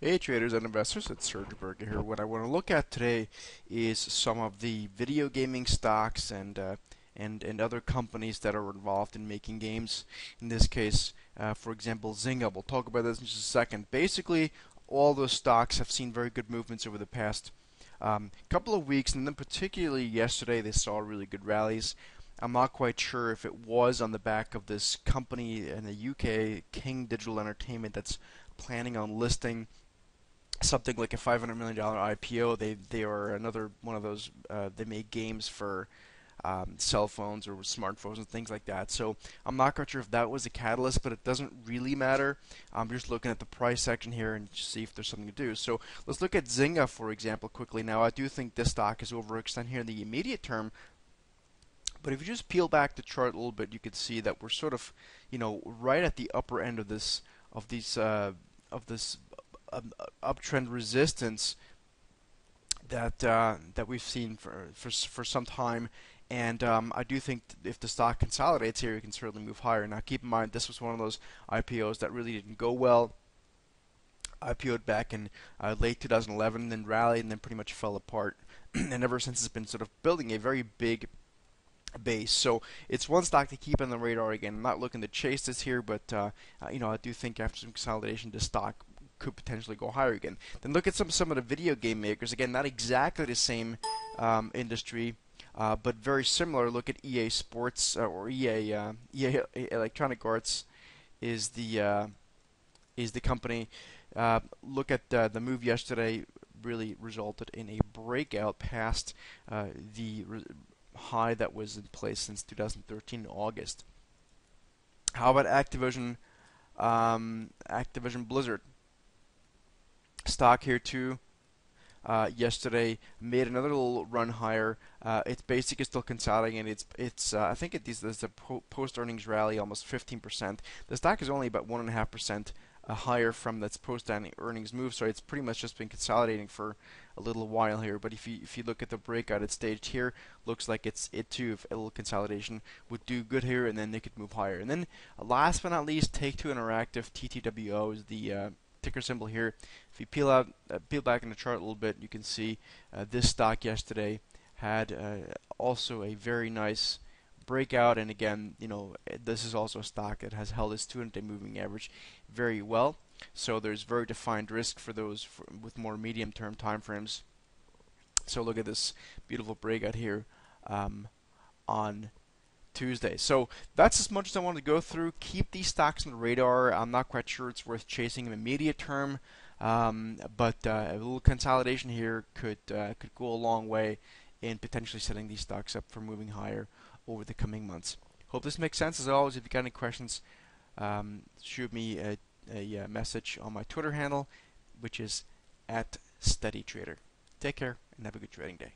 Hey traders and investors, it's Serge Berger here. What I want to look at today is some of the video gaming stocks and other companies that are involved in making games. In this case, for example, Zynga. We'll talk about this in just a second. Basically, all those stocks have seen very good movements over the past couple of weeks, and then particularly yesterday, they saw really good rallies. I'm not quite sure if it was on the back of this company in the UK, King Digital Entertainment, that's planning on listing something like a $500 million IPO. They are another one of those. They make games for cell phones or smartphones and things like that. So I'm not quite sure if that was a catalyst, but it doesn't really matter. I'm just looking at the price section here and see if there's something to do. So let's look at Zynga, for example, quickly. Now I do think this stock is overextended here in the immediate term. But if you just peel back the chart a little bit, you could see that we're sort of, right at the upper end of this uptrend resistance that we've seen for some time. And I do think if the stock consolidates here, it can certainly move higher. Now, keep in mind, this was one of those IPOs that really didn't go well. IPO'd back in late 2011, then rallied, and then pretty much fell apart. And ever since, it's been sort of building a very big base. So it's one stock to keep on the radar. Again, I'm not looking to chase this here, but I do think after some consolidation, this stock could potentially go higher again. Then look at some of the video game makers. Again, not exactly the same industry, but very similar. Look at EA Sports or EA Electronic Arts is the company. Look at the move yesterday. Really resulted in a breakout past the high that was in place since 2013 August. How about Activision Blizzard? Stock here too. Yesterday made another little run higher. It's basically still consolidating. It's I think there's a post earnings rally almost 15%. The stock is only about 1.5% higher from that's post earnings move, so it's pretty much just been consolidating for a little while here. But if you look at the breakout it's staged here, looks like it too, if a little consolidation would do good here, and then they could move higher. And then last but not least, Take-Two Interactive, TTWO is the ticker symbol here. If you peel back in the chart a little bit, you can see this stock yesterday had also a very nice breakout, and again, this is also a stock that has held its 200-day moving average very well. So there's very defined risk for those with more medium-term time frames. So look at this beautiful breakout here on Tuesday. So that's as much as I wanted to go through. Keep these stocks on the radar. I'm not quite sure it's worth chasing in the immediate term, but a little consolidation here could go a long way in potentially setting these stocks up for moving higher over the coming months. Hope this makes sense. As always, if you got any questions, shoot me a message on my Twitter handle, which is @SteadyTrader. Take care and have a good trading day.